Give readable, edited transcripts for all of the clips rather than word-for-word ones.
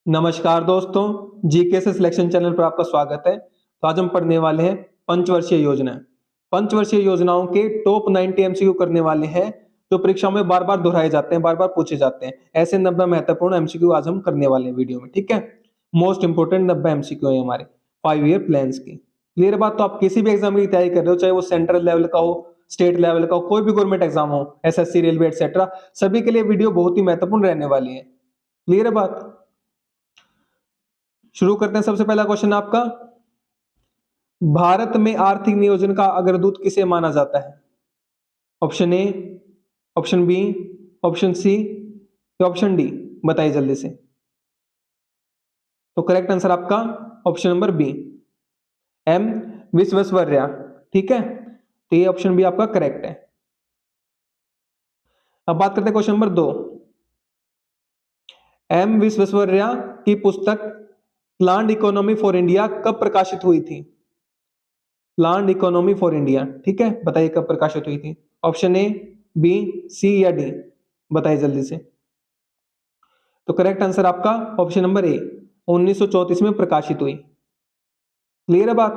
नमस्कार दोस्तों, जीके से सिलेक्शन चैनल पर आपका स्वागत है। तो आज हम पढ़ने वाले हैं पंचवर्षीय योजना। पंचवर्षीय योजनाओं के टॉप 90 एमसीक्यू करने वाले हैं जो परीक्षा में बार बार दोहराए जाते हैं, बार बार पूछे जाते हैं। ऐसे 90 महत्वपूर्ण एमसीक्यू आज हम करने वाले हैं वीडियो में, ठीक है। मोस्ट इंपोर्टेंट 90 एमसीक्यू है हमारे 5 ईयर प्लान्स की। क्लियर बात। तो आप किसी भी एग्जाम की तैयारी कर रहे हो, चाहे वो सेंट्रल लेवल का हो, स्टेट लेवल का हो, कोई भी गवर्नमेंट एग्जाम हो, एसएससी, रेलवे एक्सेट्रा, सभी के लिए वीडियो बहुत ही महत्वपूर्ण रहने वाली है। क्लियर बात। शुरू करते हैं। सबसे पहला क्वेश्चन आपका, भारत में आर्थिक नियोजन का अग्रदूत किसे माना जाता है? Option A, option B, option C या ऑप्शन डी? बताइए जल्दी से। तो करेक्ट आंसर आपका option number B, M Visvesvaraya. ठीक है, तो ये ऑप्शन बी आपका करेक्ट है। अब बात करते हैं क्वेश्चन नंबर 2। एम विश्वेश्वरैया की पुस्तक प्लान्ड इकोनॉमी फॉर इंडिया कब प्रकाशित हुई थी? प्लान्ड इकोनॉमी फॉर इंडिया, ठीक है, बताइए कब प्रकाशित हुई थी? ऑप्शन ए, बी, सी या डी? बताइए जल्दी से। तो करेक्ट आंसर आपका ऑप्शन नंबर ए, 1934 में प्रकाशित हुई। क्लियर है बात।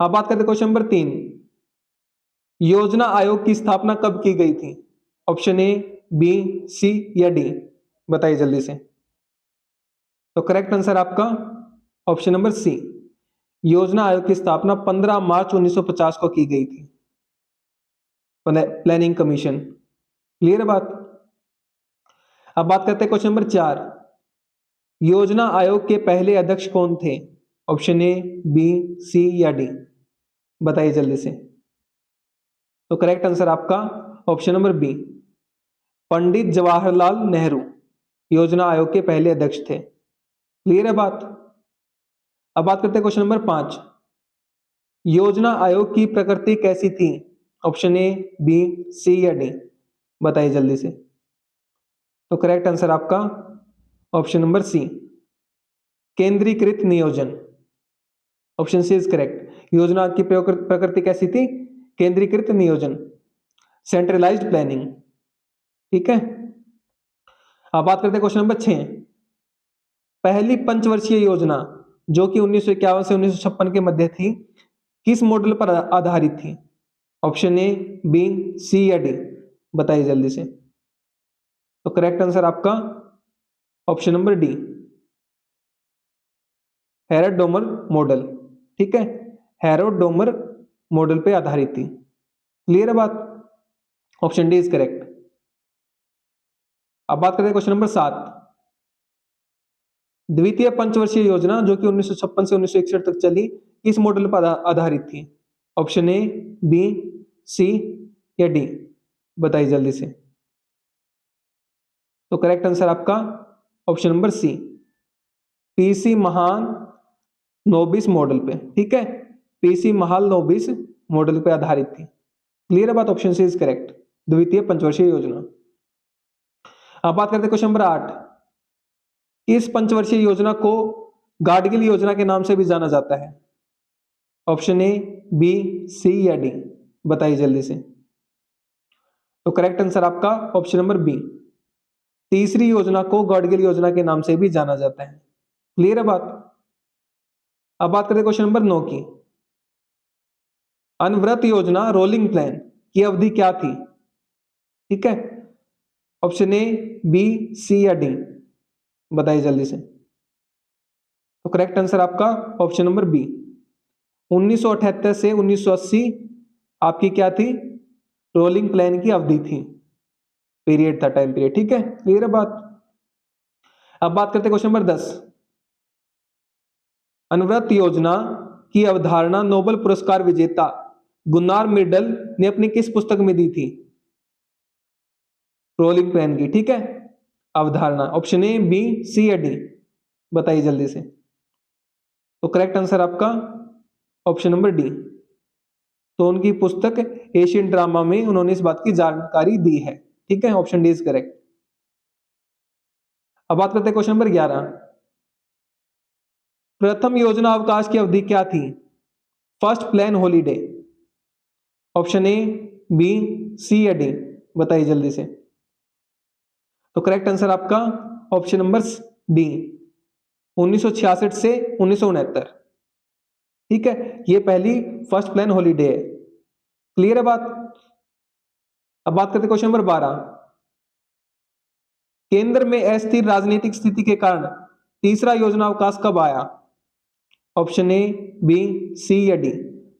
अब बात करते हैं क्वेश्चन नंबर 3। योजना आयोग की स्थापना कब की गई थी? ऑप्शन ए, बी, सी या डी? बताइए जल्दी से। तो करेक्ट आंसर आपका ऑप्शन नंबर सी, योजना आयोग की स्थापना 15 मार्च 1950 को की गई थी, प्लानिंग कमीशन। क्लियर है बात। अब बात करते हैं क्वेश्चन नंबर 4। योजना आयोग के पहले अध्यक्ष कौन थे? ऑप्शन ए, बी, सी या डी? बताइए जल्दी से। तो करेक्ट आंसर आपका option number B, Pandit Jawaharlal Nehru योजना आयोग के पहले अध्यक्ष थे। क्लियर है बात। अब बात करते हैं क्वेश्चन नंबर 5। योजना आयोग की प्रकृति कैसी थी? ऑप्शन ए, बी, सी या डी? बताइए जल्दी से। तो करेक्ट आंसर आपका ऑप्शन नंबर सी, केंद्रीकृत नियोजन। Option C is correct. योजना की प्रकृति कैसी थी? केंद्रीकृत नियोजन, सेंट्रलाइज्ड प्लानिंग। ठीक है। अब बात करते हैं क्वेश्चन नंबर 6। पहली पंचवर्षीय योजना जो कि 1951 से 1956 के मध्य थी, किस मॉडल पर आधारित थी? ऑप्शन ए, बी, सी या डी? बताइए जल्दी से। तो करेक्ट आंसर आपका option number D, Herod-Domar model. ठीक है, हेरोड-डोमर मॉडल पे आधारित थी। क्लियर है बात। Option D is correct. अब बात करते हैं क्वेश्चन नंबर 7। द्वितीय पंचवर्षीय योजना जो कि 1956 से 1961 तक चली, किस मॉडल पर आधारित थी? ऑप्शन ए, बी, सी या डी? बताइए जल्दी से। तो करेक्ट आंसर आपका ऑप्शन नंबर सी, पीसी महान नोबिस मॉडल पे। ठीक है, पीसी महाल नोबिस मॉडल पे आधारित थी। क्लियर है बात। ऑप्शन सी इज करेक्ट, द्वितीय पंचवर्षीय योजना। अब बात करते हैं क्वेश्चन नंबर 8। इस पंचवर्षीय योजना को गाडगिल योजना के नाम से भी जाना जाता है। ऑप्शन ए, बी, सी या डी? बताइए जल्दी से। तो करेक्ट आंसर आपका ऑप्शन नंबर बी, तीसरी योजना को गाडगिल योजना के नाम से भी जाना जाता है। क्लियर है बात। अब बात करते हैं क्वेश्चन नंबर 9 की। अनवरत योजना रोलिंग प्लान की अवधि क्या थी? ठीक है, ऑप्शन ए, बी, सी या डी? बताइए जल्दी से। तो करेक्ट आंसर आपका ऑप्शन नंबर बी, 1978 से 1980 आपकी क्या थी? रोलिंग प्लान की अवधि थी, पीरियड था, टाइम पीरियड। ठीक है, क्लियर है बात। अब बात करते हैं क्वेश्चन नंबर 10। अनवरत योजना की अवधारणा नोबेल पुरस्कार विजेता गुन्नार मिर्डल ने अपनी किस पुस्तक में दी थी? रोलिंग प्लान की, ठीक है, अवधारणा। ऑप्शन ए, बी, सी या डी? बताइए जल्दी से। तो करेक्ट आंसर आपका ऑप्शन नंबर डी, तो उनकी पुस्तक एशियन ड्रामा में उन्होंने इस बात की जानकारी दी है। ठीक है, ऑप्शन डी इज करेक्ट। अब बात करते हैं क्वेश्चन नंबर 11। प्रथम योजना अवकाश की अवधि क्या थी? First plan holiday. Option A, B, C या डी? बताइए जल्दी से। तो करेक्ट आंसर आपका ऑप्शन नंबर डी 1966 से 1969। ठीक है, ये पहली फर्स्ट प्लान हॉलीडे है। क्लियर है बात। अब बात करते हैं क्वेश्चन नंबर 12। केंद्र में अस्थिर राजनीतिक स्थिति के कारण तीसरा योजना अवकाश कब आया? ऑप्शन ए, बी, सी या डी।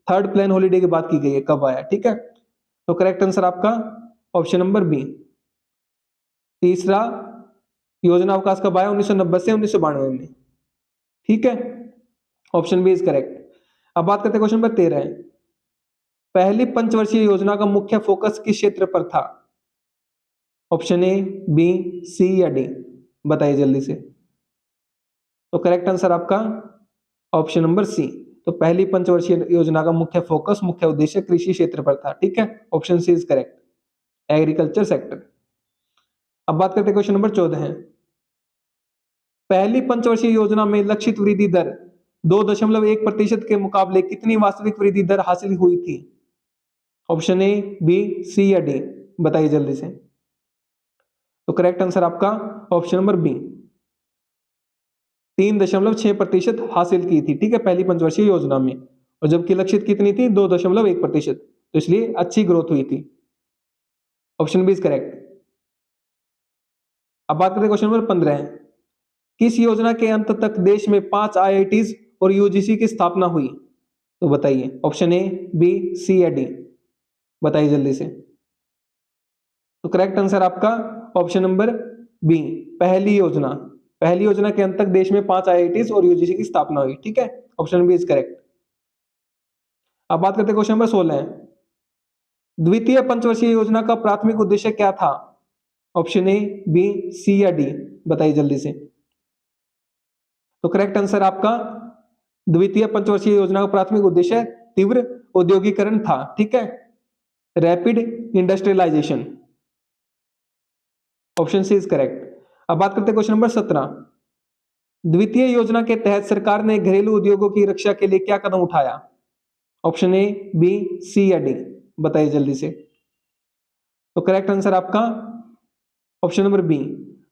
थर्ड प्लान हॉलीडे की बात की गई है, कब आया। ठीक है, तो करेक्ट आंसर आपका ऑप्शन नंबर बी, तीसरा योजना अवकाश कब आया? 1990 से 1992 में। ठीक है, ऑप्शन बी इज करेक्ट। अब बात करते हैं क्वेश्चन नंबर 13। पहली पंचवर्षीय योजना का मुख्य फोकस किस क्षेत्र पर था? ऑप्शन ए, बी, सी या डी, बताइए जल्दी से। तो करेक्ट आंसर आपका ऑप्शन नंबर सी। तो पहली पंचवर्षीय योजना का मुख्य फोकस, मुख्य उद्देश्य कृषि क्षेत्र पर था। ठीक है, option C is correct, agriculture sector. अब बात करते हैं क्वेश्चन नंबर 14। पहली पंचवर्षीय योजना में लक्षित वृद्धि दर 2.1% के मुकाबले कितनी वास्तविक वृद्धि दर हासिल हुई थी? ऑप्शन ए, बी, सी या डी, बताइए जल्दी से। तो करेक्ट आंसर आपका ऑप्शन नंबर बी, 3.6% हासिल की थी। ठीक है, पहली पंचवर्षीय योजना में, और जबकि लक्षित कितनी थी? 2.1%। तो इसलिए अच्छी ग्रोथ हुई थी। Option B is correct. अब बात करते हैं क्वेश्चन नंबर 15। किस योजना के अंत तक देश में 5 IITs और यूजीसी की स्थापना हुई? तो बताइए, ऑप्शन ए, बी, सी या डी, बताइए जल्दी से। तो करेक्ट आंसर आपका ऑप्शन नंबर बी, पहली योजना। पहली योजना के अंत तक देश में 5 IITs और यूजीसी की स्थापना हुई। ठीक है, ऑप्शन बी इज करेक्ट। अब बात करते हैं क्वेश्चन नंबर 16। द्वितीय पंचवर्षीय योजना का प्राथमिक उद्देश्य क्या था? ऑप्शन ए, बी, सी या डी, बताइए जल्दी से। तो करेक्ट आंसर आपका द्वितीय पंचवर्षीय योजना का प्राथमिक उद्देश्य तीव्र औद्योगिकरण था। ठीक है, rapid industrialisation. Option C is correct. अब बात करते हैं क्वेश्चन नंबर 17। द्वितीय योजना के तहत सरकार ने घरेलू उद्योगों की रक्षा के लिए क्या कदम उठाया? ऑप्शन ए, बी, सी या डी, बताइए जल्दी से। तो करेक्ट आंसर आपका ऑप्शन नंबर बी,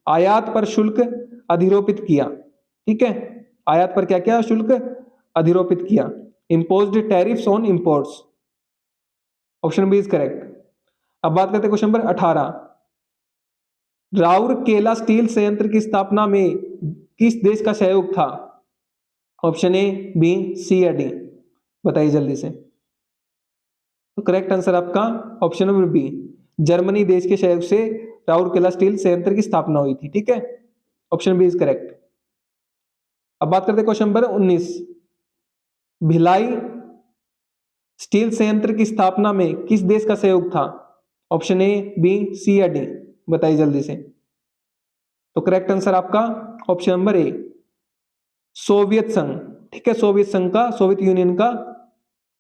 आयात पर शुल्क अधिरोपित किया। ठीक है, आयात पर क्या किया? शुल्क अधिरोपित किया, imposed tariffs on imports. Option B is correct. अब बात करते हैं क्वेश्चन नंबर 18। राउरकेला स्टील संयंत्र की स्थापना में किस देश का सहयोग था? ऑप्शन ए, बी, सी या डी, बताइए जल्दी से। तो करेक्ट आंसर आपका ऑप्शन नंबर बी, जर्मनी देश के सहयोग से राउरकेला स्टील संयंत्र की स्थापना हुई थी। ठीक है, ऑप्शन बी इज करेक्ट। अब बात करते हैं क्वेश्चन नंबर 19। भिलाई स्टील संयंत्र की स्थापना में किस देश का सहयोग था? ऑप्शन ए, बी, सी या डी, बताइए जल्दी से। तो करेक्ट आंसर आपका ऑप्शन नंबर ए, सोवियत संघ। ठीक है, सोवियत संघ का, सोवियत यूनियन का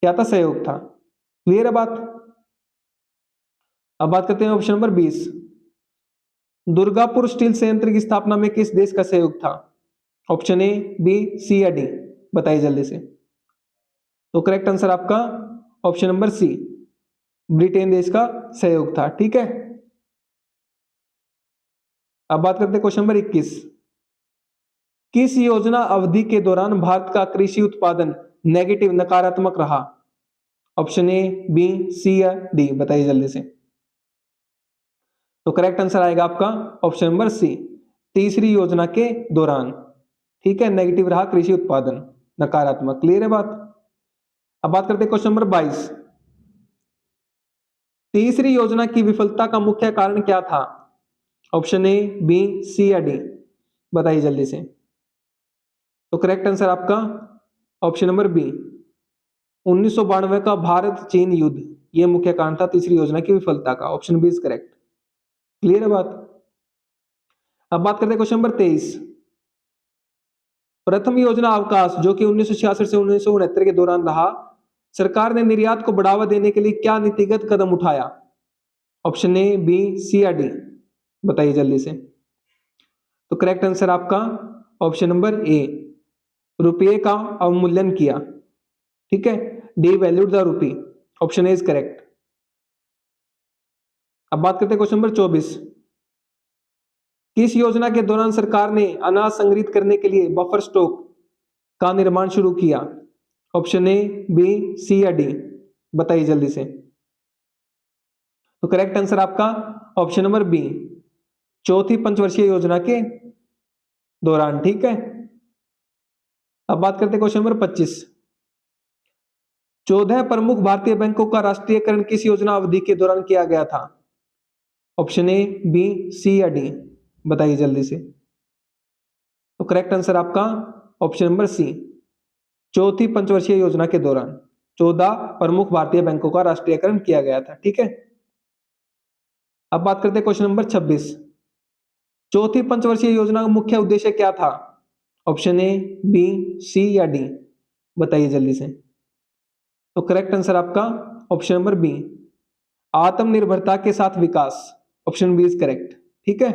क्या था? सहयोग था। क्लियर है बात। अब बात करते हैं ऑप्शन नंबर 20। दुर्गापुर स्टील संयंत्र की स्थापना में किस देश का सहयोग था? ऑप्शन ए, बी, सी या डी, बताइए जल्दी से। तो करेक्ट आंसर आपका ऑप्शन नंबर सी, ब्रिटेन देश का सहयोग था। ठीक है, अब बात करते हैं क्वेश्चन नंबर 21। किस योजना अवधि के दौरान भारत का कृषि उत्पादन नेगेटिव, नकारात्मक रहा? ऑप्शन ए, बी, सी या डी, बताइए जल्दी से। तो करेक्ट आंसर आएगा आपका ऑप्शन नंबर सी, तीसरी योजना के दौरान। ठीक है, नेगेटिव रहा कृषि उत्पादन, नकारात्मक। क्लियर है बात। अब बात करते हैं क्वेश्चन नंबर 22। तीसरी योजना की विफलता का मुख्य कारण क्या था? ऑप्शन ए, बी, सी या डी, बताइए जल्दी से। तो करेक्ट आंसर आपका ऑप्शन नंबर बी, 1992 का भारत चीन युद्ध, यह मुख्य कारण था तीसरी योजना की विफलता का। Option B is correct. Clear है बात। अब बात करते हैं क्वेश्चन नंबर 23। प्रथम योजना अवकाश, जो कि 1966 से 1969 के दौरान रहा, सरकार ने निर्यात को बढ़ावा देने के लिए क्या नीतिगत कदम उठाया? ऑप्शन ए, बी, सी या डी, बताइए जल्दी से। तो करेक्ट आंसर आपका ऑप्शन नंबर ए, रुपये का अवमूल्यन किया। ठीक है, D valued the rupee. Option A is correct. अब बात करते हैं क्वेश्चन नंबर 24। किस योजना के दौरान सरकार ने अनाज संग्रहित करने के लिए बफर स्टॉक का निर्माण शुरू किया? ऑप्शन ए, बी, सी या डी? बताइए जल्दी से। तो करेक्ट आंसर आपका ऑप्शन नंबर बी, चौथी पंचवर्षीय योजना के दौरान। ठीक है, अब बात करते हैं क्वेश्चन नंबर 25। 14 प्रमुख भारतीय बैंकों का राष्ट्रीयकरण किस योजना अवधि के दौरान किया गया था? ऑप्शन ए, बी, सी या डी? बताइए जल्दी से। तो करेक्ट आंसर आपका ऑप्शन नंबर सी, चौथी पंचवर्षीय योजना के दौरान 14 प्रमुख भारतीय बैंकों का राष्ट्रीयकरण किया गया था। ठीक है, अब बात करते हैं क्वेश्चन नंबर 26। चौथी पंचवर्षीय योजना का मुख्य उद्देश्य क्या था? ऑप्शन ए, बी, सी या डी? बताइए जल्दी से। तो करेक्ट आंसर आपका ऑप्शन नंबर बी, आत्मनिर्भरता के साथ विकास। Option B is correct. ठीक है,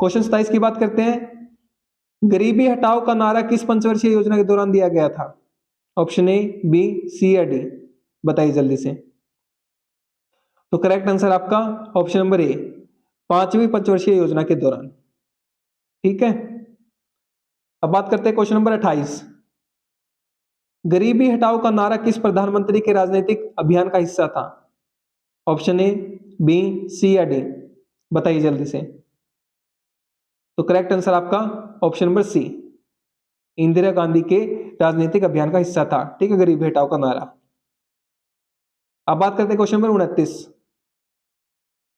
क्वेश्चन 27 की बात करते हैं। गरीबी हटाओ का नारा किस पंचवर्षीय योजना के दौरान दिया गया था? ऑप्शन ए, बी, सी या डी? बताइए जल्दी से। तो करेक्ट आंसर आपका ऑप्शन नंबर ए, पांचवी पंचवर्षीय योजना के दौरान। ठीक है, अब बात करते हैं क्वेश्चन नंबर 28। गरीबी हटाओ का नारा किस प्रधानमंत्री के राजनीतिक अभियान का हिस्सा था? ऑप्शन ए, बी, सी या डी? बताइए जल्दी से। तो करेक्ट आंसर आपका option number C, Indira Gandhi के राजनीतिक अभियान का हिस्सा था। ठीक है, गरीबी हटाओ का नारा। अब बात करते हैं क्वेश्चन नंबर 29।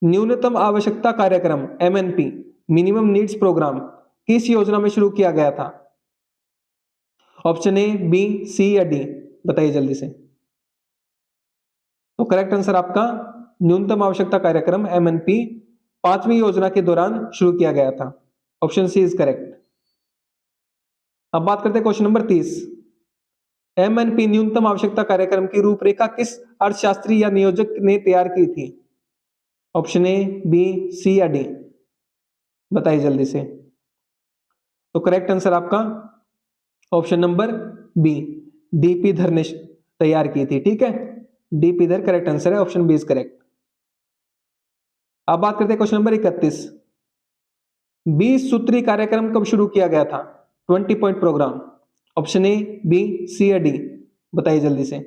न्यूनतम आवश्यकता कार्यक्रम MNP, मिनिमम नीड्स प्रोग्राम, किस योजना में शुरू किया गया था? ऑप्शन ए, बी, सी या डी? बताइए जल्दी से। तो करेक्ट आंसर आपका न्यूनतम आवश्यकता कार्यक्रम MNP पांचवी योजना के दौरान शुरू किया गया था। Option C is correct. अब बात करते हैं क्वेश्चन नंबर 30। MNP न्यूनतम आवश्यकता कार्यक्रम की रूपरेखा किस अर्थशास्त्री या नियोजक ने तैयार की थी? ऑप्शन ए, बी, सी या डी? बताइए जल्दी से। तो करेक्ट आंसर आपका ऑप्शन नंबर बी, DP धर ने तैयार की थी। ठीक है, DP धर करेक्ट आंसर है, ऑप्शन बी इज करेक्ट। अब बात करते हैं क्वेश्चन नंबर 31। 20 सूत्री कार्यक्रम कब शुरू किया गया था? 20 point program. Option A, B, C या डी? बताइए जल्दी से।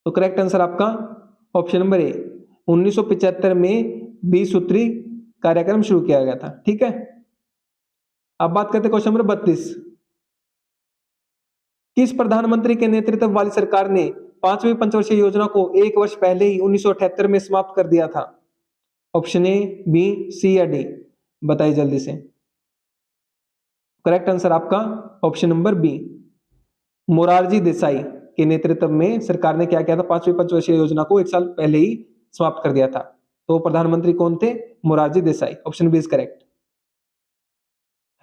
तो करेक्ट आंसर आपका ऑप्शन नंबर ए, 1975 में 20 सूत्री कार्यक्रम शुरू किया गया था। ठीक है, अब बात करते हैं क्वेश्चन नंबर 32। किस प्रधानमंत्री के नेतृत्व वाली सरकार ने पांचवी पंचवर्षीय योजना को एक वर्ष पहले ही 1978 में समाप्त कर दिया था? ऑप्शन ए, बी, सी या डी? बताइए जल्दी से। करेक्ट आंसर आपका option number B, Morarji Desai के नेतृत्व में सरकार ने क्या किया था? पांचवी पंचवर्षीय योजना को एक साल पहले ही समाप्त कर दिया था। तो प्रधानमंत्री कौन थे? Morarji Desai. Option B is correct.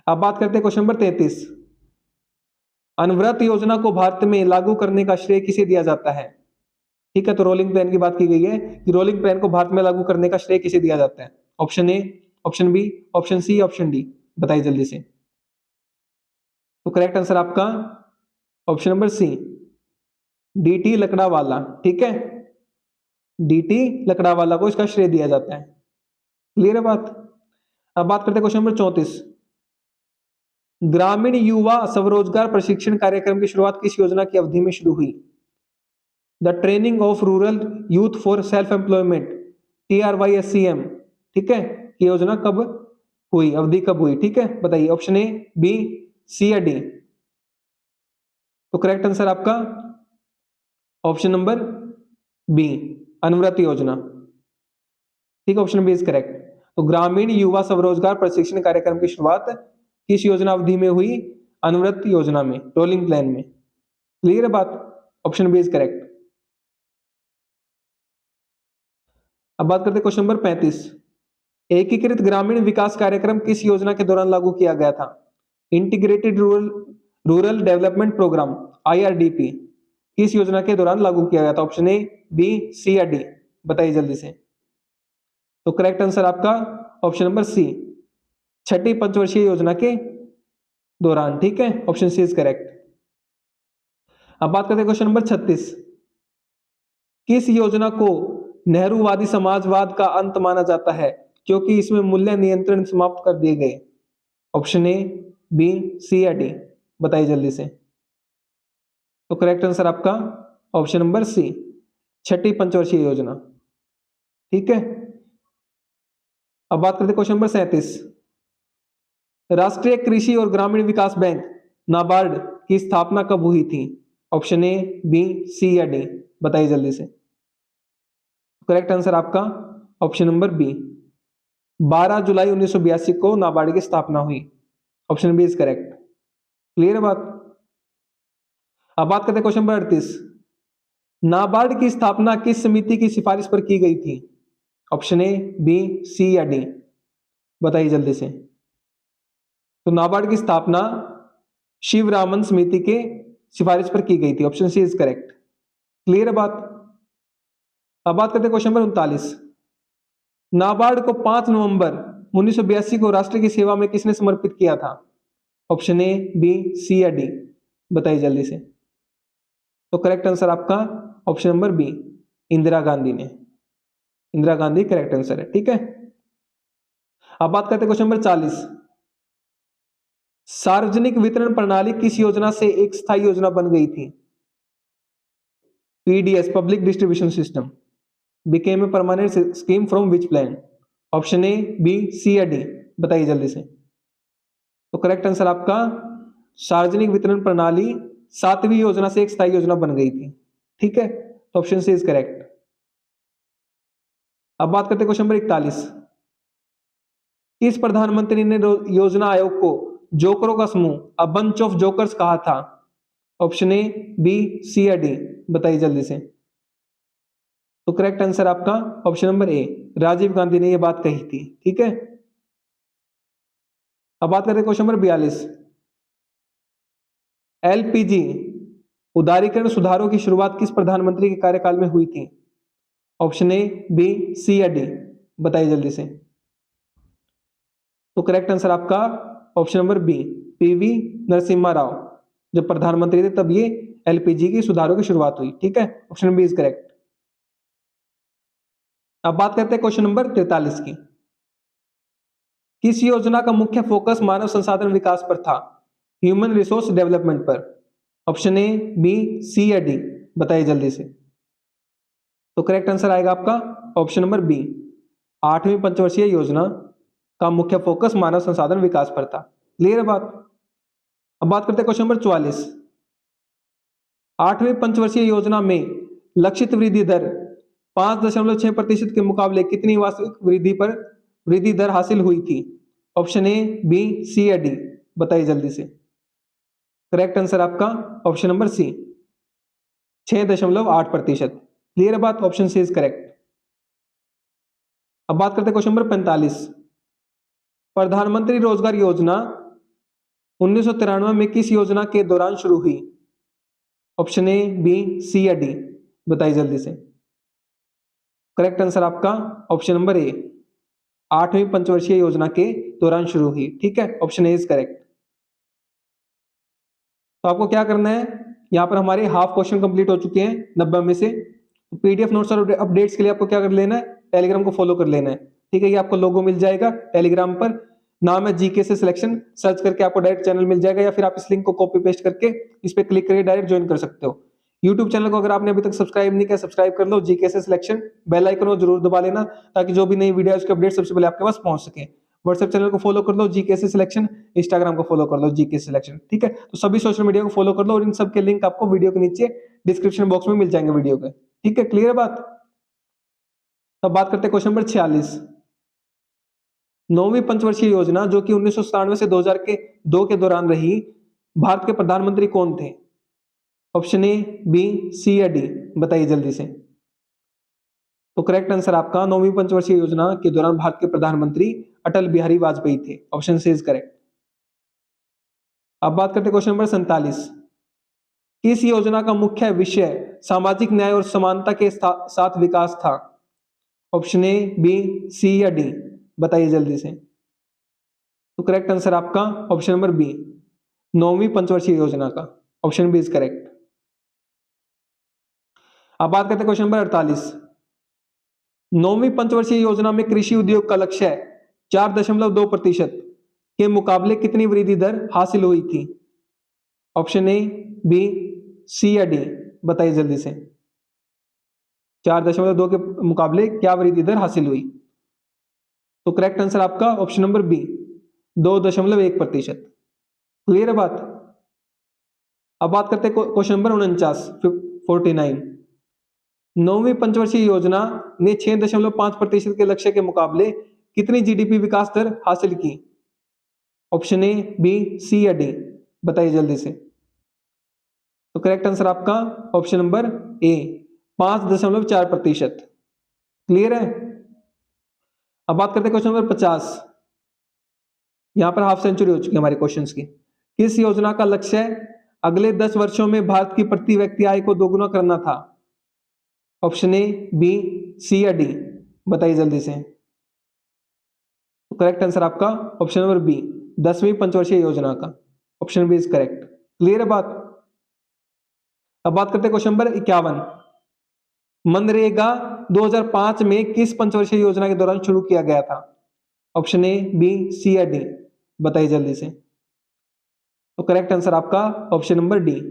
अब बात करते हैं क्वेश्चन नंबर 33। अनवरत योजना को भारत में लागू करने का श्रेय किसे दिया जाता है? ठीक है, तो रोलिंग प्लान की बात की गई है कि रोलिंग प्लान को भारत में लागू करने का श्रेय किसे दिया जाता है? Option A, option B, option C, option D? बताइए जल्दी से। तो करेक्ट आंसर आपका option number C, DT Lakdawala. ठीक है, DT लकड़ावाला को इसका श्रेय दिया जाता है। क्लियर है बात? अब बात करते हैं क्वेश्चन नंबर 34। ग्रामीण युवा स्वरोजगार प्रशिक्षण कार्यक्रम की शुरुआत किस योजना की अवधि में शुरू हुई? The training of rural youth for self employment, TRYSCM। ठीक है, ये योजना कब हुई, अवधि कब हुई? ठीक है, बताइए। ऑप्शन ए, बी, सी या डी? तो करेक्ट आंसर आपका ऑप्शन नंबर बी, अनवरत योजना। ठीक है, ऑप्शन बी इज करेक्ट। तो ग्रामीण युवा स्वरोजगार प्रशिक्षण कार्यक्रम की शुरुआत किस योजना अवधि में हुई? अनवरत योजना में, रोलिंग प्लान में। क्लियर है बात? Option B is correct. अब बात करते हैं क्वेश्चन नंबर 35। एकीकृत ग्रामीण विकास कार्यक्रम किस योजना के दौरान लागू किया गया था? Integrated rural development programme, IRDP, किस योजना के दौरान लागू किया गया था? ऑप्शन ए, बी, सी या डी? बताइए जल्दी से। तो करेक्ट आंसर आपका ऑप्शन नंबर सी, छठी पंचवर्षीय योजना के दौरान। ठीक है, ऑप्शन सी इज करेक्ट। अब बात करते हैं क्वेश्चन नंबर 36। किस योजना को नेहरूवादी समाजवाद का अंत माना जाता है? क्योंकि इसमें मूल्य नियंत्रण समाप्त कर दिए गए। ऑप्शन ए, बी, सी या डी, बताइए जल्दी से। तो करेक्ट आंसर आपका ऑप्शन नंबर सी, छठी पंचवर्षीय योजना। ठीक है, अब बात करते हैं क्वेश्चन नंबर 37। राष्ट्रीय कृषि और ग्रामीण विकास बैंक नाबार्ड की स्थापना कब हुई थी? ऑप्शन ए, बी, सी या डी, बताइए जल्दी से। करेक्ट आंसर आपका ऑप्शन नंबर बी, 12 जुलाई 1982 को नाबार्ड की स्थापना हुई। Option B is correct. Clear है बात? अब बात करते हैं क्वेश्चन नंबर 38। नाबार्ड की स्थापना किस समिति की सिफारिश पर की गई थी? ऑप्शन ए, बी, सी या डी, बताइए जल्दी से। तो नाबार्ड की स्थापना शिवरामन समिति के सिफारिश पर की गई थी। Option C is correct. Clear है बात? अब बात करते हैं क्वेश्चन नंबर 39। नाबार्ड को 5 नवंबर 1982 को राष्ट्र की सेवा में किसने समर्पित किया था? ऑप्शन ए, बी, सी या डी, बताइए जल्दी से। तो करेक्ट आंसर आपका option number B, Indira Gandhi ने। इंदिरा गांधी करेक्ट आंसर है। ठीक है, अब बात करते हैं क्वेश्चन नंबर 40। सार्वजनिक वितरण प्रणाली किस योजना से एक स्थायी योजना बन गई थी? PDS, public distribution system, became a permanent scheme from which plan? Option A, B, C या डी, बताइए जल्दी से। तो करेक्ट आंसर आपका सार्वजनिक वितरण प्रणाली 7वीं योजना से एक स्थायी योजना बन गई थी। ठीक है, तो ऑप्शन सी इज करेक्ट। अब बात करते हैं क्वेश्चन नंबर 41। किस प्रधानमंत्री ने योजना आयोग को जोकरों का समूह, अ बंच ऑफ जोकर्स, कहा था? ऑप्शन ए, बी, सी या डी, बताइए जल्दी से। तो करेक्ट आंसर आपका option number A, Rajiv Gandhi ने यह बात कही थी। ठीक है, अब बात करते हैं क्वेश्चन नंबर 42। एलपीजी उदारीकरण सुधारों की शुरुआत किस प्रधानमंत्री के कार्यकाल में हुई थी? ऑप्शन ए, बी, सी या डी, बताइए जल्दी से। तो करेक्ट आंसर आपका option number B, PV Narasimha Rao जब प्रधानमंत्री थे तब ये एलपीजी की सुधारों की शुरुआत हुई। ठीक है, ऑप्शन बी इज करेक्ट। अब बात करते हैं क्वेश्चन नंबर 43 की। किस योजना का मुख्य फोकस मानव संसाधन विकास पर था? ह्यूमन रिसोर्स डेवलपमेंट पर? ऑप्शन ए, बी, सी या डी, बताइए जल्दी से। तो करेक्ट आंसर आएगा आपका ऑप्शन नंबर बी, 8वीं पंचवर्षीय योजना का मुख्य फोकस मानव संसाधन विकास पर था। क्लियर है बात? अब बात करते हैं क्वेश्चन नंबर 44। 8वीं पंचवर्षीय योजना में लक्षित वृद्धि दर 5.6% के मुकाबले कितनी वास्तविक वृद्धि दर हासिल हुई थी? ऑप्शन ए, बी, सी या डी, बताइए जल्दी से। करेक्ट आंसर आपका ऑप्शन नंबर सी, 6.8%। क्लियर है बात? Option C is correct. अब बात करते हैं क्वेश्चन नंबर 45। प्रधानमंत्री रोजगार योजना 1993 में किस योजना के दौरान शुरू हुई? ऑप्शन ए, बी, सी या डी, बताइए जल्दी से। करेक्ट आंसर आपका ऑप्शन नंबर ए, 8वीं पंचवर्षीय योजना के दौरान शुरू हुई। ठीक है, ऑप्शन ए इज करेक्ट। तो आपको क्या करना है, यहाँ पर हमारे हाफ क्वेश्चन कंप्लीट हो चुके हैं 90 में से। पीडीएफ नोट्स और अपडेट्स के लिए आपको क्या कर लेना है, टेलीग्राम को फॉलो कर लेना है। ठीक है, ये आपको लोगो मिल जाएगा टेलीग्राम पर, नाम है जीके से सिलेक्शन, सर्च करके आपको डायरेक्ट चैनल मिल जाएगा, या फिर आप इस लिंक को कॉपी पेस्ट करके इस पे क्लिक करके डायरेक्ट ज्वाइन कर सकते हो। यूट्यूब चैनल को अगर आपने अभी तक सब्सक्राइब नहीं किया, सब्सक्राइब कर लो, जीके से सिलेक्शन, बेल आइकन को जरूर दबा लेना ताकि जो भी नई वीडियो है उसके अपडेट सबसे पहले आपके पास पहुंच सके। व्हाट्सएप चैनल को फॉलो कर लो, जीके से सिलेक्शन, इंस्टाग्राम को फॉलो कर लो, जीके सिलेक्शन। ठीक है, तो सभी सोशल मीडिया को फॉलो कर लो और इन सब के लिंक आपको वीडियो के नीचे डिस्क्रिप्शन बॉक्स में मिल जाएंगे वीडियो के। ठीक है, क्लियर है बात? अब बात करते हैं क्वेश्चन नंबर 46। 9वीं पंचवर्षीय योजना जो कि 1997 से 2002 के दौरान रही, भारत के प्रधानमंत्री कौन थे? ऑप्शन ए, बी, सी या डी, बताइए जल्दी से। तो करेक्ट आंसर आपका 9वीं पंचवर्षीय योजना के दौरान भारत के प्रधानमंत्री अटल बिहारी वाजपेयी थे। Option C is correct. अब बात करते हैं क्वेश्चन नंबर 47। किस योजना का मुख्य विषय सामाजिक न्याय और समानता के साथ विकास था? ऑप्शन ए, बी, सी या डी, बताइए जल्दी से। तो करेक्ट आंसर आपका ऑप्शन नंबर बी, 9वीं पंचवर्षीय योजना का। Option B is correct. अब बात करते हैं क्वेश्चन नंबर 48। 9वीं पंचवर्षीय योजना में कृषि उद्योग का लक्ष्य 4.2% के मुकाबले कितनी वृद्धि दर हासिल हुई थी? ऑप्शन ए, बी, सी या डी, बताइए जल्दी से। 4.2 के मुकाबले क्या वृद्धि दर हासिल हुई? तो करेक्ट आंसर आपका ऑप्शन नंबर बी, 2.1%। क्लियर है बात? अब बात करते हैं क्वेश्चन नंबर 49। 9वीं पंचवर्षीय योजना ने 6.5% के लक्ष्य के मुकाबले कितनी जीडीपी विकास दर हासिल की? ऑप्शन ए, बी, सी या डी, बताइए जल्दी से। तो करेक्ट आंसर आपका ऑप्शन नंबर ए, 5.4%। क्लियर है? अब बात करते हैं क्वेश्चन नंबर 50। यहां पर हाफ सेंचुरी हो चुकी है हमारे क्वेश्चंस की। किस योजना का लक्ष्य अगले 10 वर्षों में भारत की प्रति व्यक्ति आय को दोगुना करना था? ऑप्शन ए, बी, सी या डी, बताइए जल्दी से। तो करेक्ट आंसर आपका ऑप्शन नंबर बी, 10वीं पंचवर्षीय योजना का। Option B is correct. Clear है बात? अब बात करते हैं क्वेश्चन नंबर 51। मनरेगा 2005 में किस पंचवर्षीय योजना के दौरान शुरू किया गया था? ऑप्शन ए, बी, सी या डी, बताइए जल्दी से। तो करेक्ट आंसर आपका ऑप्शन नंबर डी,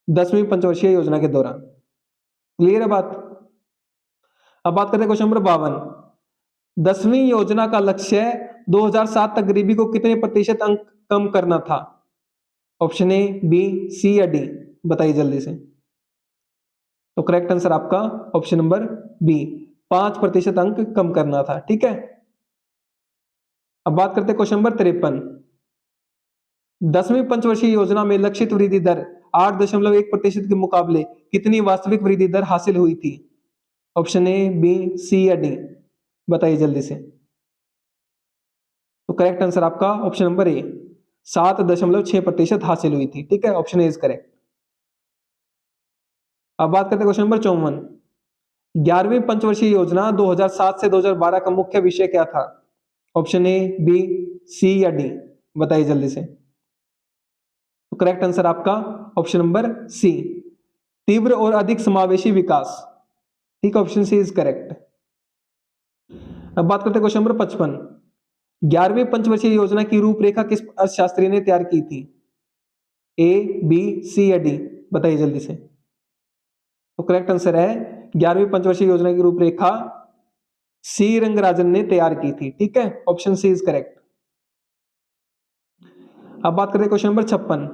10वीं पंचवर्षीय योजना के दौरान। क्लियर है बात? अब बात करते हैं क्वेश्चन नंबर 52। 10वीं योजना का लक्ष्य 2007 तक गरीबी को कितने प्रतिशत अंक कम करना था? ऑप्शन ए, बी, सी या डी, बताइए जल्दी से। तो करेक्ट आंसर आपका ऑप्शन नंबर बी, 5% अंक कम करना था। ठीक है? अब बात करते हैं क्वेश्चन नंबर 53। 10वीं पंचवर्षीय योजना में लक्षित वृद्धि दर 8.1% के मुकाबले कितनी वास्तविक वृद्धि दर हासिल हुई थी? ऑप्शन ए, बी, सी या डी, बताइए जल्दी से। तो करेक्ट आंसर आपका ऑप्शन नंबर ए, 7.6% हासिल हुई थी। ठीक है? Option A is correct. अब बात करते हैं क्वेश्चन नंबर 54। 11वीं पंचवर्षीय योजना 2007 से 2012 का मुख्य विषय क्या था? ऑप्शन ए, बी, सी या डी, बताइए जल्दी से। तो करेक्ट आंसर आपका ऑप्शन नंबर सी, तीव्र और अधिक समावेशी विकास। ठीक, ऑप्शन सी इज करेक्ट। अब बात करते हैं क्वेश्चन नंबर 55। 11वीं पंचवर्षीय योजना की रूपरेखा किस अर्थशास्त्री ने तैयार की थी? ए, बी, सी या डी, बताइए जल्दी से। तो करेक्ट आंसर है 11वीं पंचवर्षीय योजना की रूपरेखा सी रंगराजन ने तैयार की थी। ठीक है? Option C is correct. अब बात करते हैं क्वेश्चन नंबर 56।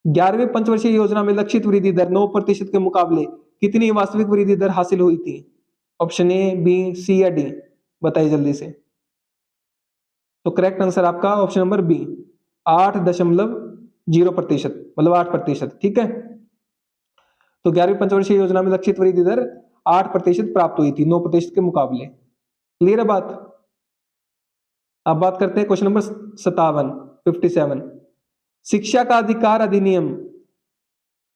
11वीं पंचवर्षीय योजना में लक्षित वृद्धि दर 9% के मुकाबले कितनी वास्तविक वृद्धि दर हासिल हुई थी? ऑप्शन ए, बी, सी या डी, बताइए जल्दी से। तो करेक्ट आंसर आपका ऑप्शन नंबर बी, 8.0%, मतलब 8%। ठीक है? तो 11वीं पंचवर्षीय योजना में लक्षित वृद्धि दर 8% प्राप्त हुई थी 9% के मुकाबले। क्लियर है बात? अब बात करते हैं क्वेश्चन नंबर 57। शिक्षा का अधिकार अधिनियम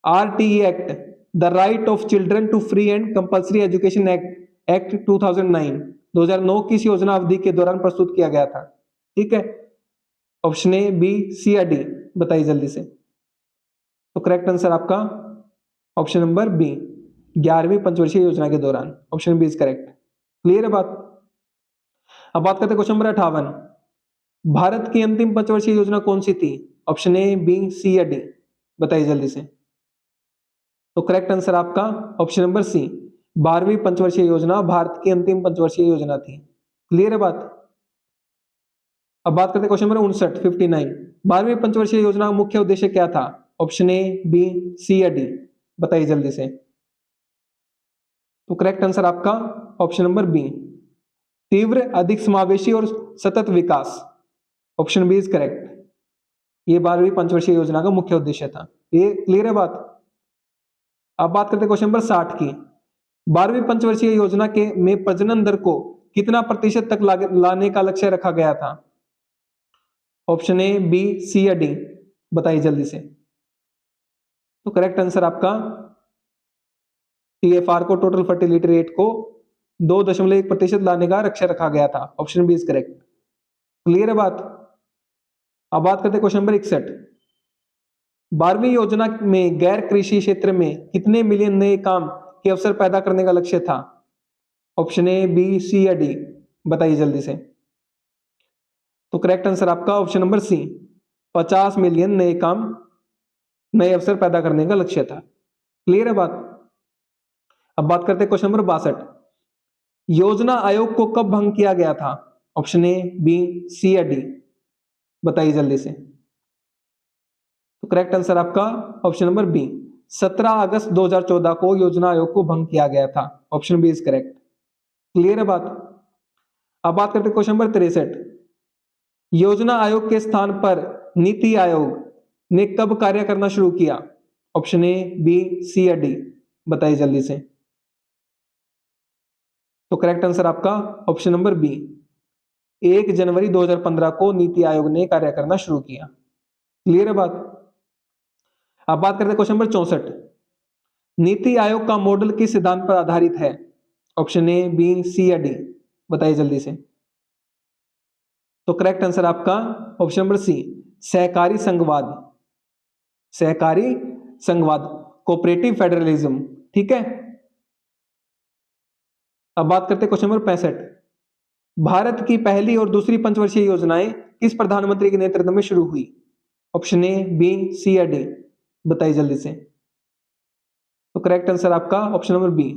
RTE act, the right of children to free and compulsory education act 2009 किस योजना अवधि के दौरान प्रस्तुत किया गया था? ठीक है? ऑप्शन ए, बी, सी या डी, बताइए जल्दी से। तो करेक्ट आंसर आपका ऑप्शन नंबर बी, 11वीं पंचवर्षीय योजना के दौरान। Option B is correct. Clear है बात? अब बात करते हैं क्वेश्चन नंबर 58। भारत की अंतिम पंचवर्षीय योजना कौन सी थी? ऑप्शन ए, बी, सी या डी, बताइए जल्दी से। तो करेक्ट आंसर आपका ऑप्शन नंबर सी, 12वीं पंचवर्षीय योजना भारत की अंतिम पंचवर्षीय योजना थी। क्लियर है बात? अब बात करते हैं क्वेश्चन नंबर 59। 12वीं पंचवर्षीय योजना का मुख्य उद्देश्य क्या था? ऑप्शन ए, बी, सी या डी, बताइए जल्दी से। तो करेक्ट आंसर आपका ऑप्शन नंबर बी, तीव्र, अधिक समावेशी और सतत विकास। Option B is correct. ये 12वीं पंचवर्षीय योजना का मुख्य उद्देश्य था। ये क्लियर है बात? अब बात करते हैं क्वेश्चन नंबर 60 की। 12वीं पंचवर्षीय योजना के में प्रजनन दर को कितना प्रतिशत तक लाने का लक्ष्य रखा गया था? ऑप्शन ए, बी, सी या डी, बताइए जल्दी से। तो करेक्ट आंसर आपका TFR को, टोटल फर्टिलिटी रेट को 2.1% लाने का लक्ष्य रखा गया था। Option B is correct. Clear है बात? अब बात करते हैं क्वेश्चन नंबर 61। 12वीं योजना में गैर कृषि क्षेत्र में कितने मिलियन नए काम के अवसर पैदा करने का लक्ष्य था? ऑप्शन ए, बी, सी या डी? बताइए जल्दी से। तो करेक्ट आंसर आपका ऑप्शन नंबर सी, 50 मिलियन नए काम, नए अवसर पैदा करने का लक्ष्य था। क्लियर है बात? अब बात करते हैं क्वेश्चन नंबर 62। योजना आयोग को कब भंग किया गया था? ऑप्शन ए, बी, सी या डी? बताइए जल्दी से। तो करेक्ट आंसर आपका ऑप्शन नंबर बी, 17 अगस्त 2014 को योजना आयोग को भंग किया गया था। Option B is correct. Clear है बात? अब बात करते हैं क्वेश्चन नंबर 63। योजना आयोग के स्थान पर नीति आयोग ने कब कार्य करना शुरू किया? ऑप्शन ए, बी, सी या डी? बताइए जल्दी से। तो करेक्ट आंसर आपका ऑप्शन नंबर बी, 1 जनवरी 2015 को नीति आयोग ने कार्य करना शुरू किया। क्लियर है बात? अब बात करते हैं क्वेश्चन नंबर 64। नीति आयोग का मॉडल किस सिद्धांत पर आधारित है? ऑप्शन ए, बी, सी या डी? बताइए जल्दी से। तो करेक्ट आंसर आपका ऑप्शन नंबर सी, सहकारी संघवाद। सहकारी संघवाद, कोऑपरेटिव फेडरलिज्म। ठीक है। अब बात करते हैं क्वेश्चन नंबर 65। भारत की पहली और दूसरी पंचवर्षीय योजनाएं किस प्रधानमंत्री के नेतृत्व में शुरू हुई? ऑप्शन ए, बी, सी या डी? बताइए जल्दी से। तो करेक्ट आंसर आपका option number B,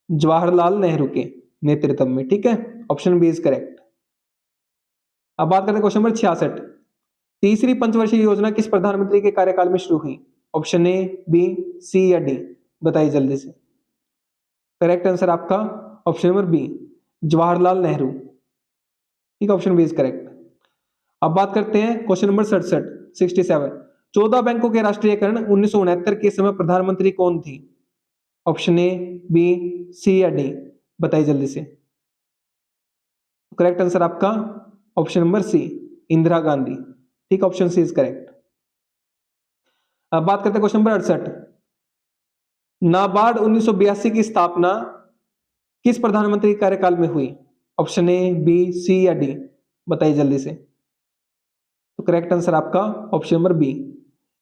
Jawaharlal Nehru के नेतृत्व में। ठीक है, ऑप्शन बी इज करेक्ट। अब बात करते हैं क्वेश्चन नंबर 66। तीसरी पंचवर्षीय योजना किस प्रधानमंत्री के कार्यकाल में शुरू हुई? ऑप्शन ए, बी, सी या डी? बताइए जल्दी से। करेक्ट आंसर आपका option number B, Jawaharlal Nehru. ठीक, ऑप्शन बी इज करेक्ट। अब बात करते हैं क्वेश्चन नंबर 67। 14 बैंकों के राष्ट्रीयकरण 1969 के समय प्रधानमंत्री कौन थी? ऑप्शन ए, बी, सी या डी? बताइए जल्दी से। करेक्ट आंसर आपका option number C, Indira Gandhi. ठीक, ऑप्शन सी इज करेक्ट। अब बात करते हैं क्वेश्चन नंबर 68। नाबार्ड 1982 की स्थापना किस प्रधानमंत्री कार्यकाल में हुई? ऑप्शन ए, बी, सी या डी? बताइए जल्दी से। तो करेक्ट आंसर आपका option number B,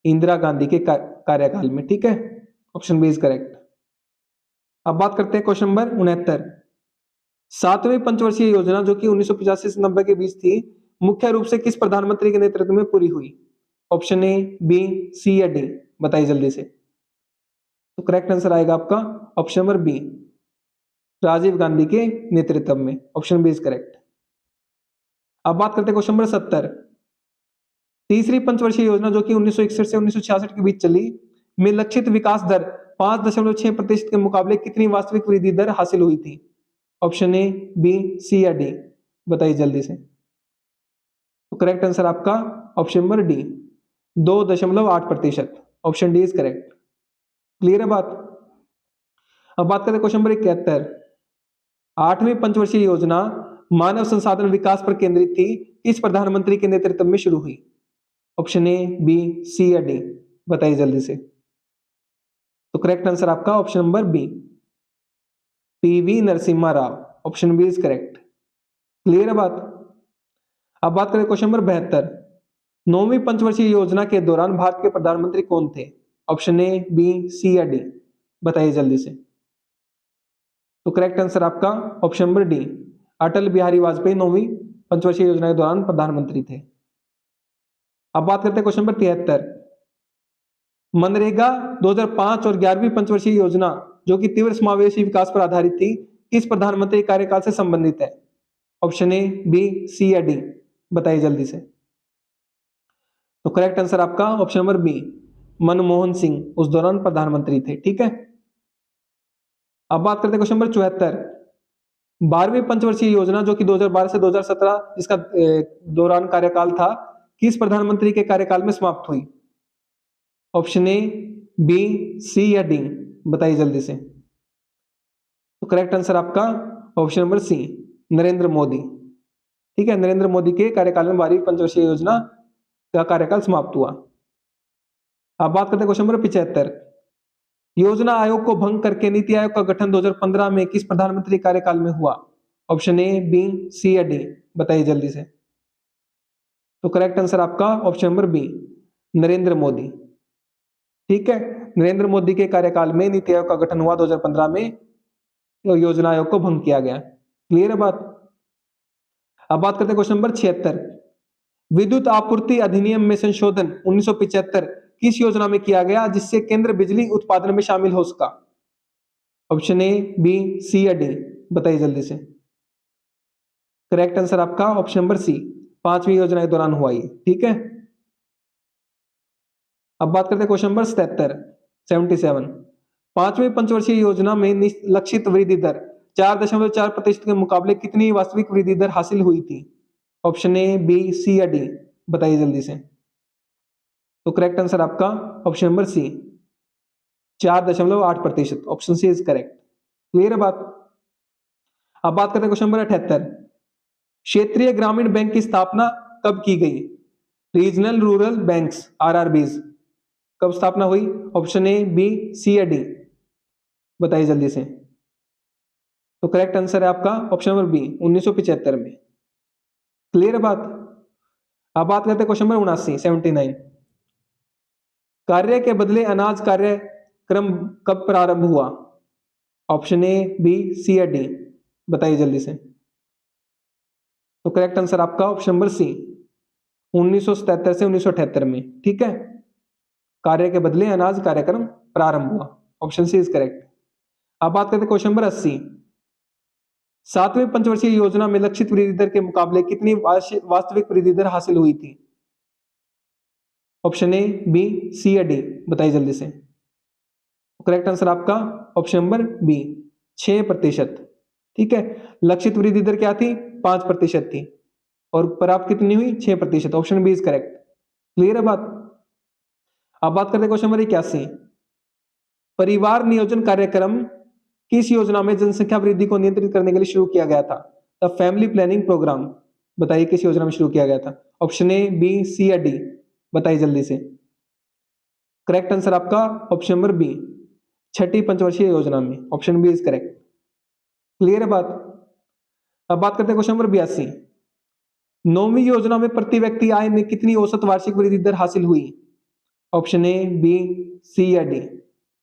Indira Gandhi के कार्यकाल में। ठीक है, ऑप्शन बी इज करेक्ट। अब बात करते हैं क्वेश्चन नंबर 69। सातवीं पंचवर्षीय योजना जो कि 1985 से 90 के बीच थी, मुख्य रूप से किस प्रधानमंत्री के नेतृत्व में पूरी हुई? ऑप्शन ए, बी, सी या डी? बताइए जल्दी से। तो करेक्ट आंसर आएगा आपका option number B, Rajiv Gandhi के नेतृत्व में। Option B is correct. अब बात करते हैं क्वेश्चन नंबर 70। तीसरी पंचवर्षीय योजना जो कि 1961 से 1966 के बीच चली, में लक्षित विकास दर 5.6% के मुकाबले कितनी वास्तविक वृद्धि दर हासिल हुई थी? ऑप्शन ए, बी, सी या डी? बताइए जल्दी से। तो करेक्ट आंसर आपका option number D, 2.8%। Option D is correct. Clear है बात? अब बात करते हैं क्वेश्चन नंबर 71। आठवीं पंचवर्षीय योजना मानव संसाधन विकास पर केंद्रित थी, किस प्रधानमंत्री के नेतृत्व में शुरू हुई? ऑप्शन ए, बी, सी या डी? बताइए जल्दी से। तो करेक्ट आंसर आपका option number B, PV Narasimha Rao. Option B is correct. Clear है बात? अब बात करें क्वेश्चन नंबर 72। नौवीं पंचवर्षीय योजना के दौरान भारत के प्रधानमंत्री कौन थे? ऑप्शन ए, बी, सी या डी? बताइए जल्दी से। तो करेक्ट आंसर आपका ऑप्शन नंबर डी, अटल बिहारी वाजपेयी नौवीं पंचवर्षीय योजना के दौरान प्रधानमंत्री थे। अब बात करते हैं क्वेश्चन नंबर 73। मनरेगा 2005 और 11वीं पंचवर्षीय योजना जो कि तीव्र समावेशी विकास पर आधारित थी, किस प्रधानमंत्री कार्यकाल से संबंधित है? ऑप्शन ए, बी, सी या डी? बताइए जल्दी से। तो करेक्ट आंसर आपका option number B, Manmohan Singh उस दौरान प्रधानमंत्री थे। ठीक है। अब बात करते हैं क्वेश्चन नंबर 74। 12वीं पंचवर्षीय योजना जो कि 2012 से 2017 इसका दौरान कार्यकाल था, किस प्रधानमंत्री के कार्यकाल में समाप्त हुई? ऑप्शन ए, बी, सी या डी? बताइए जल्दी से। तो करेक्ट आंसर आपका option number C, Narendra Modi. ठीक है, नरेंद्र मोदी के कार्यकाल में 12वीं पंचवर्षीय योजना का कार्यकाल समाप्त हुआ। अब बात करते हैं क्वेश्चन नंबर 75। योजना आयोग को भंग करके नीति आयोग का गठन 2015 में किस प्रधानमंत्री कार्यकाल में हुआ? ऑप्शन ए, बी, सी या डी? बताइए जल्दी से। तो करेक्ट आंसर आपका option number B, Narendra Modi. ठीक है, नरेंद्र मोदी के कार्यकाल में नीति आयोग का गठन हुआ 2015 में। योजना आयोग को भंग किया गया। क्लियर है बात। अब बात करते हैं क्वेश्चन नंबर 76। विद्युत आपूर्ति अधिनियम में संशोधन 1975 किस योजना में किया गया जिससे केंद्र बिजली उत्पादन में शामिल हो सका? ऑप्शन ए, बी, सी या डी, बताइए जल्दी से। करेक्ट आंसर आपका ऑप्शन नंबर सी, 5वीं योजना के दौरान हुआ ये। ठीक है। अब बात करते हैं क्वेश्चन नंबर 77। 5वीं पंचवर्षीय योजना में लक्षित वृद्धि दर 4.4% के मुकाबले कितनी वास्तविक वृद्धि दर हासिल हुई थी? ऑप्शन ए, बी, सी या डी, बताइए जल्दी से। तो करेक्ट आंसर आपका option number C, 4.8%। Option C is correct. Clear है बात। अब बात करते हैं क्वेश्चन नंबर 78। क्षेत्रीय ग्रामीण बैंक की स्थापना कब की गई? रीजनल रूरल बैंक्स, आरआरबीज, कब स्थापना हुई? ऑप्शन ए, बी, सी या डी, बताइए जल्दी से। तो करेक्ट आंसर है आपका ऑप्शन नंबर बी, 1975 में। क्लियर है बात। अब बात करते हैं क्वेश्चन नंबर 79। कार्य के बदले अनाज कार्यक्रम कब प्रारंभ हुआ? ऑप्शन ए, बी, सी या डी, बताइए जल्दी से। तो करेक्ट आंसर आपका ऑप्शन नंबर सी, 1977 से 1978 में। ठीक है। कार्य के बदले अनाज कार्यक्रम प्रारंभ हुआ। Option C is correct. अब बात करते हैं क्वेश्चन नंबर 80। 7वीं पंचवर्षीय योजना में लक्षित वृद्धि दर के मुकाबले कितनी वास्तविक वृद्धि दर हासिल हुई थी? ऑप्शन ए, बी, सी या डी, बताइए जल्दी से। करेक्ट आंसर आपका ऑप्शन नंबर बी, 6%। ठीक है। लक्षित वृद्धि दर क्या थी? 5% थी और प्राप्त कितनी हुई? 6%। Option B is correct. Clear है बात। अब बात करते हैं क्वेश्चन नंबर 81। परिवार नियोजन कार्यक्रम किस योजना में जनसंख्या वृद्धि को नियंत्रित करने के लिए शुरू किया गया था? द फैमिली प्लानिंग प्रोग्राम, बताइए किस योजना में शुरू किया गया था? ऑप्शन ए, बी, सी या डी, बताइए जल्दी से। करेक्ट आंसर आपका ऑप्शन नंबर बी, 6ठी पंचवर्षीय योजना में। Option B is correct. Clear है बात। अब बात करते हैं क्वेश्चन नंबर 82। 9वीं योजना में प्रति व्यक्ति आय में कितनी औसत वार्षिक वृद्धि दर हासिल हुई? ऑप्शन ए, बी, सी या डी,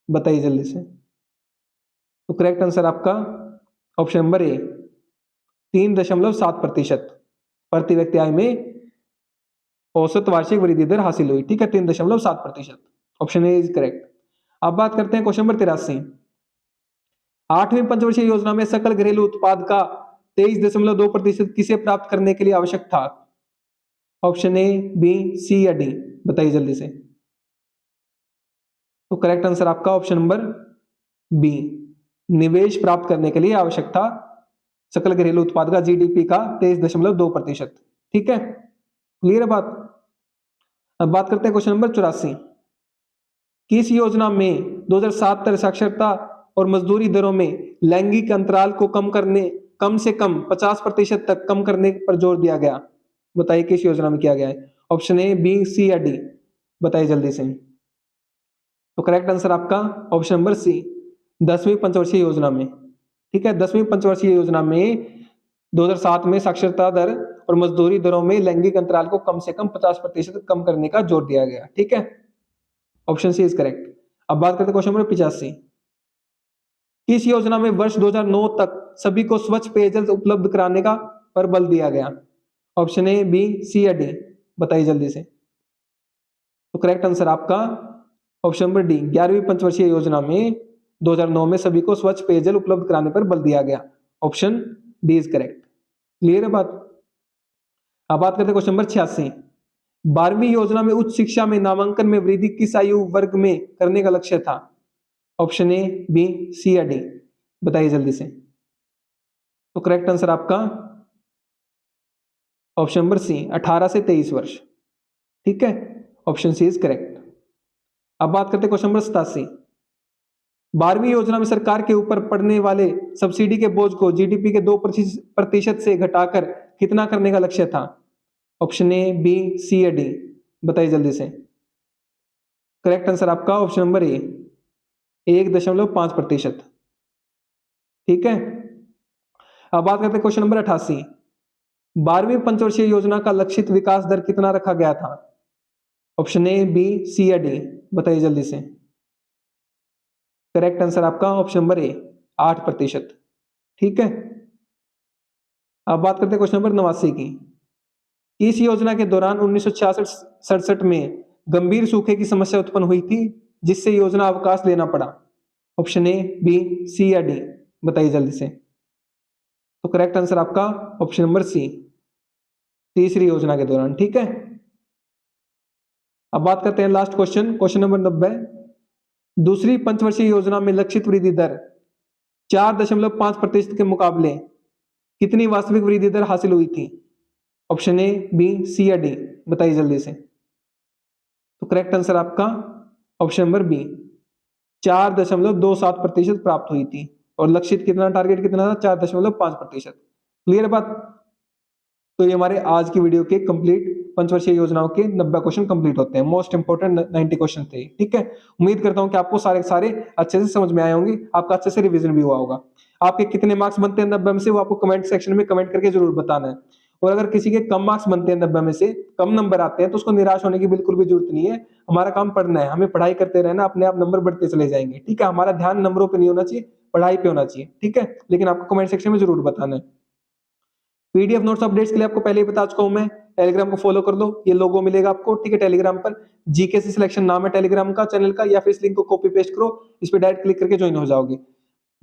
बताइए जल्दी से। तो करेक्ट आंसर आपका ऑप्शन नंबर ए, 3.7% प्रति व्यक्ति आय में औसत वार्षिक वृद्धि दर हासिल हुई। ठीक है, 3.7%। Option A is correct. अब बात करते हैं क्वेश्चन नंबर 83। 8वीं पंचवर्षीय योजना में सकल घरेलू उत्पाद का 23.2% किसे प्राप्त करने के लिए आवश्यक था? ऑप्शन ए, बी, सी या डी, बताइए जल्दी से। तो करेक्ट आंसर आपका ऑप्शन नंबर बी, निवेश प्राप्त करने के लिए आवश्यक था सकल घरेलू उत्पाद का, जीडीपी का 23.2%। ठीक है। क्लियर है बात। अब बात करते हैं क्वेश्चन नंबर 84। किस योजना में 2007 तक साक्षरता और मजदूरी दरों में लैंगिक अंतराल को कम से कम 50% तक कम करने पर जोर दिया गया? बताइए किस योजना में किया गया है? ऑप्शन ए, बी, सी या डी, बताइए जल्दी से। तो करेक्ट आंसर आपका ऑप्शन नंबर सी, 10वीं पंचवर्षीय योजना में। ठीक है, 10वीं पंचवर्षीय योजना में 2007 में साक्षरता दर और मजदूरी दरों में लैंगिक अंतराल को कम से कम 50% कम करने का जोर दिया गया। ठीक है, ऑप्शन सी इज करेक्ट। अब बात करते हैं क्वेश्चन नंबर 85। किस योजना में वर्ष 2009 तक सभी को स्वच्छ पेयजल उपलब्ध कराने का पर बल दिया गया? ऑप्शन ए, बी, सी या डी, बताइए जल्दी से। तो करेक्ट आंसर आपका ऑप्शन नंबर डी, 11वीं पंचवर्षीय योजना में 2009 में सभी को स्वच्छ पेयजल उपलब्ध कराने पर बल दिया गया। Option D is correct. Clear है बात। अब बात करते हैं क्वेश्चन नंबर 86। 12वीं योजना में उच्च शिक्षा में नामांकन में वृद्धि किस आयु वर्ग में करने का लक्ष्य था? ऑप्शन ए, बी, सी या डी, बताइए जल्दी से। तो करेक्ट आंसर आपका ऑप्शन नंबर सी, 18 से 23 वर्ष। ठीक है, ऑप्शन सी इज करेक्ट। अब बात करते हैं क्वेश्चन नंबर 87। 12वीं योजना में सरकार के ऊपर पड़ने वाले सब्सिडी के बोझ को जीडीपी के 2% से घटाकर कितना करने का लक्ष्य था? ऑप्शन ए, बी, सी या डी, बताइए जल्दी से। करेक्ट आंसर आपका ऑप्शन नंबर ए, 1.5%। ठीक है। अब बात करते हैं क्वेश्चन नंबर 88। 12वीं पंचवर्षीय योजना का लक्षित विकास दर कितना रखा गया था? ऑप्शन ए, बी, सी या डी, बताइए जल्दी से। करेक्ट आंसर आपका ऑप्शन नंबर ए, 8%। ठीक है। अब बात करते हैं क्वेश्चन नंबर 89 की। इस योजना के दौरान 1966-67 में गंभीर सूखे की समस्या उत्पन्न हुई थी, जिससे योजना अवकाश लेना पड़ा। ऑप्शन ए, बी, सी या डी, बताइए जल्दी से। तो करेक्ट आंसर आपका ऑप्शन नंबर सी, तीसरी योजना के दौरान। ठीक है। अब बात करते हैं लास्ट क्वेश्चन, क्वेश्चन नंबर 90। दूसरी पंचवर्षीय योजना में लक्षित वृद्धि दर 4.5% के मुकाबले कितनी वास्तविक वृद्धि दर हासिल हुई थी? ऑप्शन ए, बी, सी या डी, बताइए जल्दी से। तो करेक्ट आंसर आपका ऑप्शन नंबर बी, 4.27% प्राप्त हुई थी। और लक्षित कितना, टारगेट कितना था? 4.5%। क्लियर बात? तो ये हमारे आज की वीडियो के कंप्लीट पंचवर्षीय योजनाओं के 90 क्वेश्चन कंप्लीट होते हैं। मोस्ट इंपोर्टेंट 90 क्वेश्चन थे। ठीक है। उम्मीद करता हूं कि आपको सारे अच्छे से समझ में आए होंगे, आपका अच्छे से रिवीजन भी हुआ होगा। आपके कितने मार्क्स बनते हैं 90 में से, वो आपको कमेंट सेक्शन में कमेंट करके जरूर बताना है। और अगर किसी के कम मार्क्स बनते हैं 90 में से, कम नंबर आते हैं, तो उसको निराश होने की बिल्कुल भी जरूरत नहीं है। हमारा काम पढ़ना है, हमें पढ़ाई करते रहना, अपने आप नंबर बढ़ते चले जाएंगे। ठीक है। हमारा ध्यान नंबरों पे नहीं होना चाहिए, पढ़ाई पे होना चाहिए। ठीक है। लेकिन आपको कमेंट सेक्शन में जरूर बताना है। पीडीएफ नोट्स अपडेट्स के लिए आपको पहले ही बता चुका हूं मैं, टेलीग्राम को फॉलो कर लो, ये लोगो मिलेगा आपको। ठीक है। टेलीग्राम पर जीकेसी सिलेक्शन नाम है टेलीग्राम का चैनल का, या फिर इस लिंक को कॉपी पेस्ट करो, इस पे डायरेक्ट क्लिक करके ज्वाइन हो जाओगे।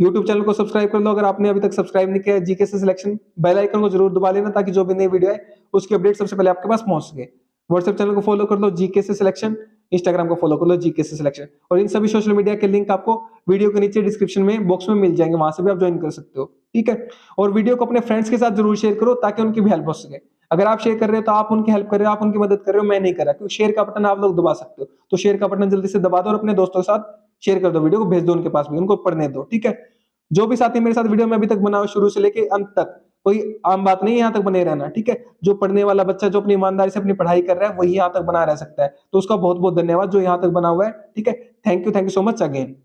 यूट्यूब चैनल को सब्सक्राइब कर लो अगर आपने अभी तक सब्सक्राइब नहीं किया है। जीकेसी सिलेक्शन बेल आइकन को जरूर दबा लेना, ताकि जो भी नई वीडियो है उसकी अपडेट सबसे पहले आपके पास पहुंच सके। व्हाट्सएप चैनल को फॉलो कर लो, जीकेसी सिलेक्शन। इंस्टाग्राम को फॉलो कर लो, जीकेसी सिलेक्शन। और इन सभी सोशल मीडिया के लिंक आपको वीडियो के नीचे डिस्क्रिप्शन में बॉक्स में मिल जाएंगे, वहां से भी आप ज्वाइन कर सकते हो। ठीक है। और वीडियो को अपने फ्रेंड्स के साथ जरूर शेयर करो, ताकि उनकी भी हेल्प हो सके। अगर आप शेयर कर रहे हो तो आप उनकी हेल्प कर रहे हो, आप उनकी मदद कर रहे हो, मैं नहीं कर रहा। क्योंकि शेयर का बटन आप लोग दबा सकते हो, तो शेयर का बटन जल्दी से दबा दो और अपने दोस्तों के साथ शेयर कर दो, वीडियो को भेज दो उनके पास भी, उनको पढ़ने दो। ठीक है। जो भी साथी मेरे साथ वीडियो में अभी तक बना हो, शुरू से लेके अंत तक, कोई आम बात नहीं है, यहाँ तक बने रहना। ठीक है। जो पढ़ने वाला बच्चा जो अपनी ईमानदारी से अपनी पढ़ाई कर रहा है, वही यहाँ तक बना रह सकता है। तो उसका बहुत बहुत धन्यवाद जो यहाँ तक बना हुआ है। ठीक है। Thank you so much again.